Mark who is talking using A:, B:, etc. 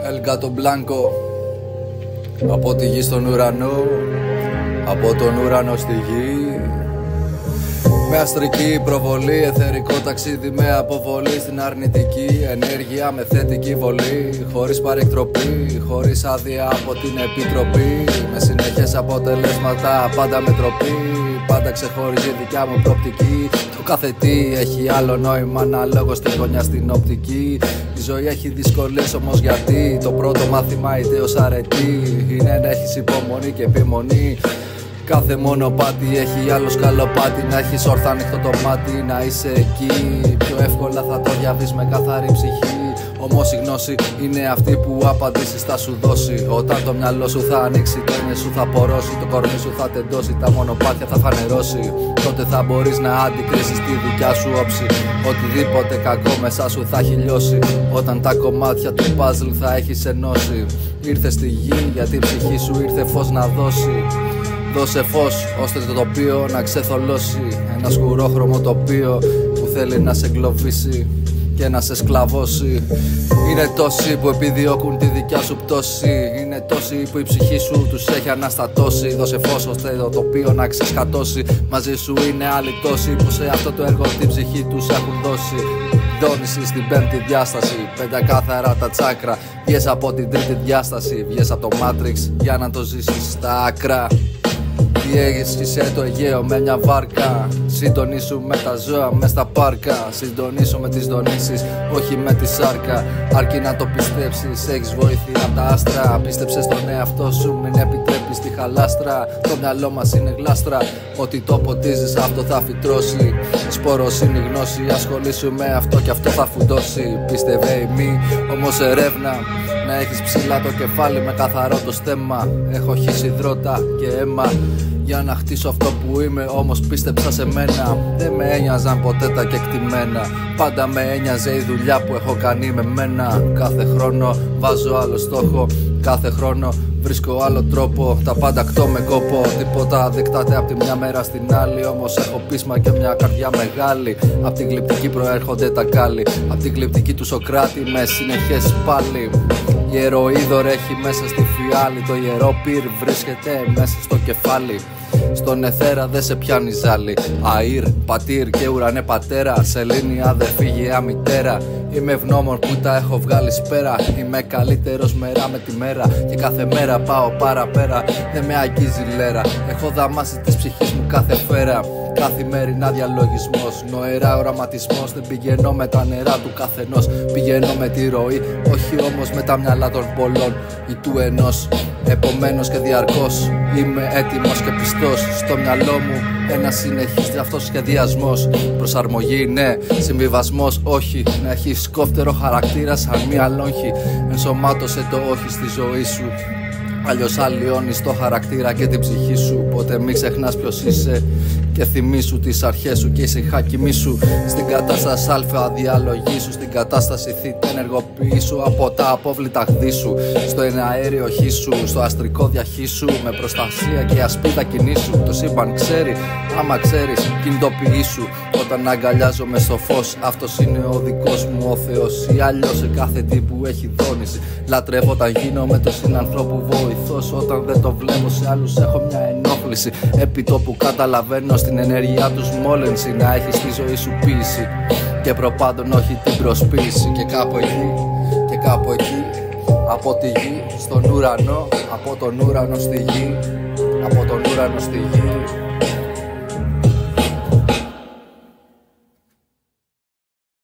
A: El Gato Blanco. Από τη γη στον ουρανό, από τον ουρανό στη γη. Με αστρική προβολή, εθερικό ταξίδι με αποβολή στην αρνητική ενέργεια με θετική βολή. Χωρίς παρεκτροπή, χωρίς άδεια από την επιτροπή. Με συνεχές αποτελέσματα, πάντα με τροπή. Πάντα ξεχωρίζει δικιά μου προοπτική. Το κάθε τι έχει άλλο νόημα αναλόγως τη γωνιά στην οπτική. Η ζωή έχει δυσκολίες όμως γιατί το πρώτο μάθημα ιδέως αρετή είναι να έχεις υπομονή και επιμονή. Κάθε μονοπάτι έχει άλλο σκαλοπάτι. Να έχεις όρθα ανοιχτό το μάτι, να είσαι εκεί. Πιο εύκολα θα το διαβείς με καθαρή ψυχή. Όμως η γνώση είναι αυτή που απαντήσεις θα σου δώσει. Όταν το μυαλό σου θα ανοίξει, το είναι σου θα πορώσει. Το κορμί σου θα τεντώσει, τα μονοπάτια θα φανερώσει. Τότε θα μπορείς να αντικρίσεις τη δικιά σου όψη. Οτιδήποτε κακό μέσα σου θα έχει λιώσει. Όταν τα κομμάτια του παζλ θα έχεις ενώσει. Ήρθε στη γη γιατί η ψυχή σου ήρθε φως να δώσει. Δώσε φως ώστε το τοπίο να ξεθολώσει. Ένα σκουρόχρωμο τοπίο που θέλει να σε εγκλωβίσει και να σε σκλαβώσει. Είναι τόσοι που επιδιώκουν τη δικιά σου πτώση. Είναι τόσοι που η ψυχή σου τους έχει αναστατώσει. Δώσε φως ώστε το τοπίο να ξεσκατώσει. Μαζί σου είναι άλλοι τόσοι που σε αυτό το έργο την ψυχή τους έχουν δώσει. Δόνηση στην πέμπτη διάσταση, πεντακάθαρα τα τσάκρα. Βγες από την τρίτη διάσταση, βγες από το Matrix για να το ζήσεις στα άκρα. Διέγησχυσε το Αιγαίο με μια βάρκα. Συντονίσου με τα ζώα μες στα πάρκα. Συντονίσου με τις δονήσεις, όχι με τη σάρκα. Αρκεί να το πιστέψεις, έχεις βοήθεια από τα άστρα. Πίστεψε στον εαυτό σου, μην επιτρέπεις τη χαλάστρα. Το μυαλό μας είναι γλάστρα, ότι το ποτίζεις αυτό θα φυτρώσει. Σπόρος είναι η γνώση, ασχολήσου με αυτό και αυτό θα φουντώσει. Πίστευε η μη, όμως ερεύνα. Να έχεις ψηλά το κεφάλι με καθαρό το στέμμα. Έχω χύσει υδρότα και αίμα για να χτίσω αυτό που είμαι, όμως πίστεψα σε μένα. Δεν με ένοιαζαν ποτέ τα κεκτημένα. Πάντα με ένοιαζε η δουλειά που έχω κάνει με μένα. Κάθε χρόνο βάζω άλλο στόχο. Κάθε χρόνο βρίσκω άλλο τρόπο. Τα πάντα κτώ με κόπο. Τίποτα δεκτάται από τη μια μέρα στην άλλη. Όμως έχω πείσμα και μια καρδιά μεγάλη. Απ' την γλυπτική προέρχονται τα κάλλη. Απ' την γλυπτική του Σοκράτη με συνεχές πάλι. Ιεροείδωρ έχει μέσα στη φιάλη. Το ιερό πυρ βρίσκεται μέσα στο κεφάλι. Στον εθέρα δε σε πιάνει ζάλι. Αήρ, πατήρ και ουρανέ πατέρα. Σελήνη αδερφή γεά μητέρα. Είμαι ευγνώμων που τα έχω βγάλει σπέρα. Είμαι καλύτερος μέρα με τη μέρα. Και κάθε μέρα πάω παραπέρα. Δεν με αγγίζει λέρα. Έχω δαμάσει της ψυχής μου κάθε φέρα. Καθημερινά διαλογισμός, νοερά οραματισμός. Δεν πηγαίνω με τα νερά του καθενός. Πηγαίνω με τη ροή, όχι όμως με τα μυαλά των πολλών ή του ενός. Επομένως και διαρκώς είμαι έτοιμος και πιστός. Στο μυαλό μου ένα συνεχής αυτοσχεδιασμός. Προσαρμογή ναι, συμβιβασμός όχι. Να έχεις κόφτερο χαρακτήρα σαν μία λόγχη. Ενσωμάτωσε το όχι στη ζωή σου. Αλλιώς αλλοιώνεις το χαρακτήρα και την ψυχή σου. Ποτέ μην ξεχνάς ποιος είσαι και θυμήσου τις αρχές σου και ησυχά κοιμήσου. Στην κατάσταση α διαλογήσου. Στην κατάσταση θ ενεργοποιήσου από τα απόβλητα χδίσου. Στο εναέριο χύσου, στο αστρικό διαχύσου. Με προστασία και ασπίδα κινήσου. Το σύμπαν ξέρει, άμα ξέρεις κινητοποιήσου. Όταν αγκαλιάζομαι στο φως, αυτός είναι ο δικός μου ο Θεός. Ή αλλιώς σε κάθε τι που έχει δόνηση. Λατρεύω όταν γίνομαι το συνανθρώπου βοηθός. Όταν δεν το βλέπω σε άλλους έχω μια ενόχληση. Επί το που καταλαβαίνω στην ενέργειά τους μόλυνση. Να έχεις τη ζωή σου ποίηση και προπάντων όχι την προσποίηση. Και κάπου εκεί, και κάπου εκεί. Από τη γη στον ουρανό, από τον ουρανό στη γη. Από τον ουρανό στη γη.